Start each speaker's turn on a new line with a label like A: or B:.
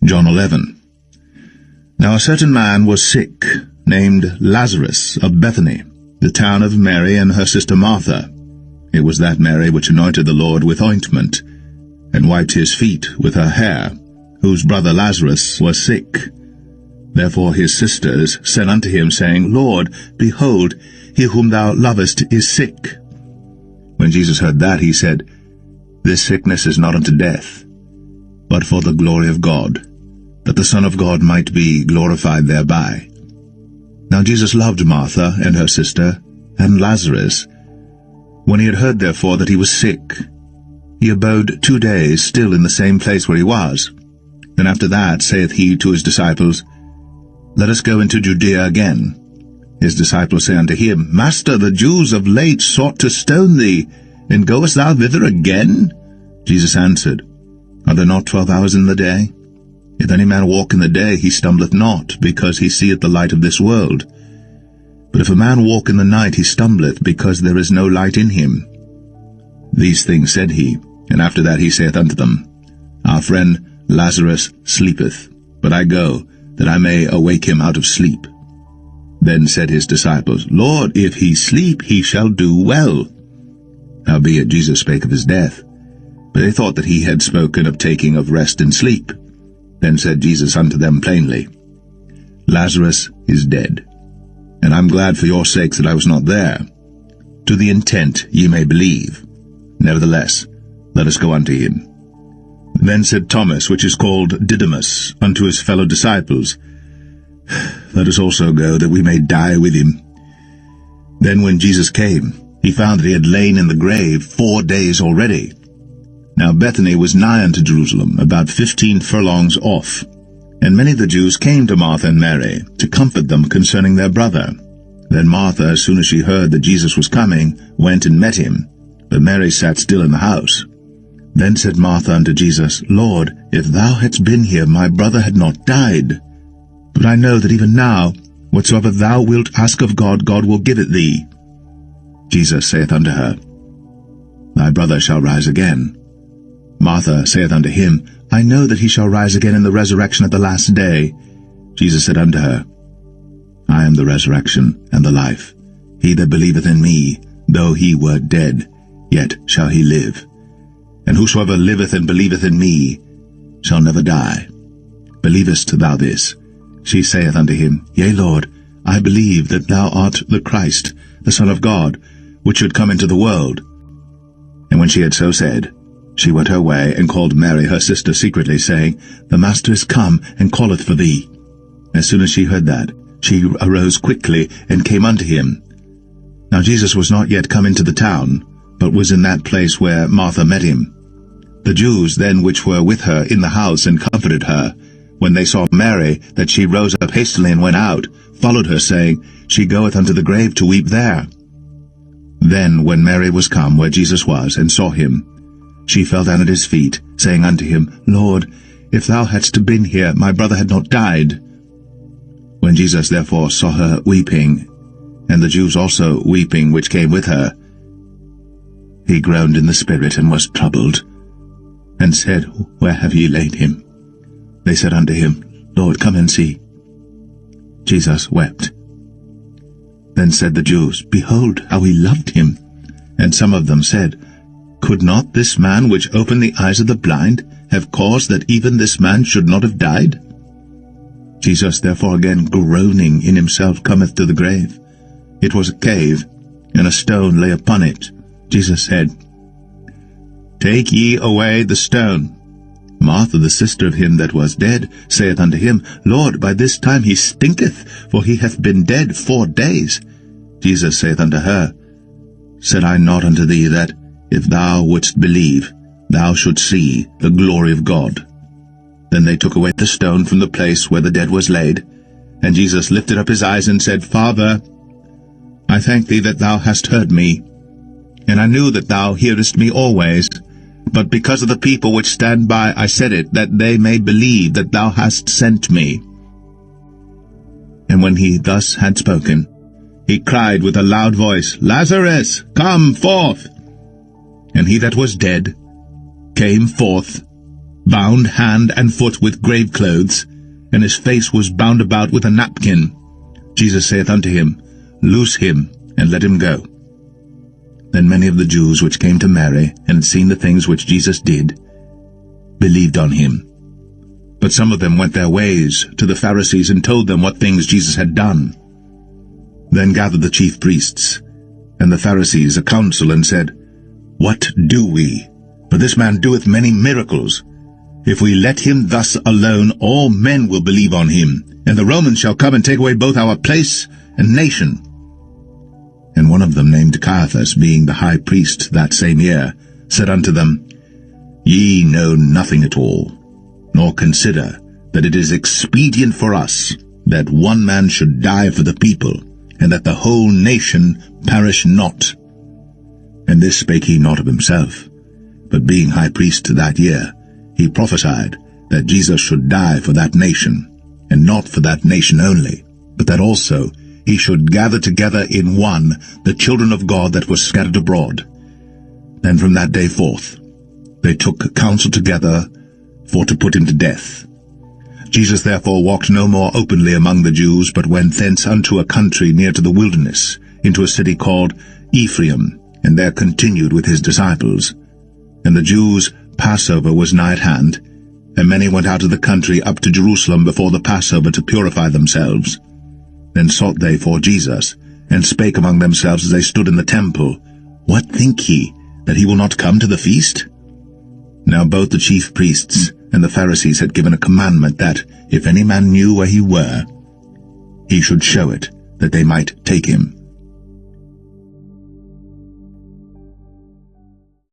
A: John 11. Now a certain man was sick, named Lazarus, of Bethany, the town of Mary and her sister Martha. It was that Mary which anointed the Lord with ointment, and wiped his feet with her hair, whose brother Lazarus was sick. Therefore his sisters said unto him, saying, Lord, behold, he whom thou lovest is sick. When Jesus heard that, he said, This sickness is not unto death, but for the glory of God, that the Son of God might be glorified thereby. Now Jesus loved Martha and her sister, and Lazarus. When he had heard therefore that he was sick, he abode 2 days still in the same place where he was. Then after that saith he to his disciples, Let us go into Judea again. His disciples say unto him, Master, the Jews of late sought to stone thee, and goest thou thither again? Jesus answered, Are there not 12 hours in the day? If any man walk in the day, he stumbleth not, because he seeth the light of this world. But if a man walk in the night, he stumbleth, because there is no light in him. These things said he, and after that he saith unto them, Our friend Lazarus sleepeth, but I go, that I may awake him out of sleep. Then said his disciples, Lord, if he sleep, he shall do well. Howbeit Jesus spake of his death, but they thought that he had spoken of taking of rest and sleep. Then said Jesus unto them plainly, Lazarus is dead, and I'm glad for your sakes that I was not there, to the intent ye may believe. Nevertheless, let us go unto him. Then said Thomas, which is called Didymus, unto his fellow disciples, Let us also go, that we may die with him. Then when Jesus came, he found that he had lain in the grave 4 days already. Now Bethany was nigh unto Jerusalem, about 15 furlongs off. And many of the Jews came to Martha and Mary, to comfort them concerning their brother. Then Martha, as soon as she heard that Jesus was coming, went and met him, but Mary sat still in the house. Then said Martha unto Jesus, Lord, if thou hadst been here, my brother had not died. But I know that even now, whatsoever thou wilt ask of God, God will give it thee. Jesus saith unto her, Thy brother shall rise again. Martha saith unto him, I know that he shall rise again in the resurrection at the last day. Jesus said unto her, I am the resurrection and the life. He that believeth in me, though he were dead, yet shall he live. And whosoever liveth and believeth in me shall never die. Believest thou this? She saith unto him, Yea, Lord, I believe that thou art the Christ, the Son of God, which should come into the world. And when she had so said, she went her way, and called Mary her sister secretly, saying, The Master is come, and calleth for thee. As soon as she heard that, she arose quickly, and came unto him. Now Jesus was not yet come into the town, but was in that place where Martha met him. The Jews then which were with her in the house, and comforted her, when they saw Mary, that she rose up hastily and went out, followed her, saying, She goeth unto the grave to weep there. Then when Mary was come where Jesus was, and saw him, she fell down at his feet, saying unto him, Lord, if thou hadst been here, my brother had not died. When Jesus therefore saw her weeping, and the Jews also weeping which came with her, he groaned in the spirit, and was troubled, and said, Where have ye laid him? They said unto him, Lord, come and see. Jesus wept. Then said the Jews, Behold, how he loved him. And some of them said, Could not this man which opened the eyes of the blind have caused that even this man should not have died? Jesus therefore again groaning in himself cometh to the grave. It was a cave, and a stone lay upon it. Jesus said, Take ye away the stone. Martha, the sister of him that was dead, saith unto him, Lord, by this time he stinketh, for he hath been dead 4 days. Jesus saith unto her, Said I not unto thee that, if thou wouldst believe, thou shouldst see the glory of God? Then they took away the stone from the place where the dead was laid. And Jesus lifted up his eyes and said, Father, I thank thee that thou hast heard me. And I knew that thou hearest me always. But because of the people which stand by I said it, that they may believe that thou hast sent me. And when he thus had spoken, he cried with a loud voice, Lazarus, come forth! And he that was dead came forth, bound hand and foot with grave clothes, and his face was bound about with a napkin. Jesus saith unto him, Loose him, and let him go. Then many of the Jews which came to Mary, and had seen the things which Jesus did, believed on him. But some of them went their ways to the Pharisees, and told them what things Jesus had done. Then gathered the chief priests and the Pharisees a council, and said, What do we? For this man doeth many miracles. If we let him thus alone, all men will believe on him, and the Romans shall come and take away both our place and nation. And one of them, named Caiaphas, being the high priest that same year, said unto them, Ye know nothing at all, nor consider that it is expedient for us that one man should die for the people, and that the whole nation perish not. And this spake he not of himself, but being high priest that year, he prophesied that Jesus should die for that nation, and not for that nation only, but that also he should gather together in one the children of God that were scattered abroad. Then from that day forth they took counsel together for to put him to death. Jesus therefore walked no more openly among the Jews, but went thence unto a country near to the wilderness, into a city called Ephraim, and there continued with his disciples. And the Jews' Passover was nigh at hand, and many went out of the country up to Jerusalem before the Passover to purify themselves. Then sought they for Jesus, and spake among themselves as they stood in the temple, What think ye, that he will not come to the feast? Now both the chief priests and the Pharisees had given a commandment that, if any man knew where he were, he should show it, that they might take him.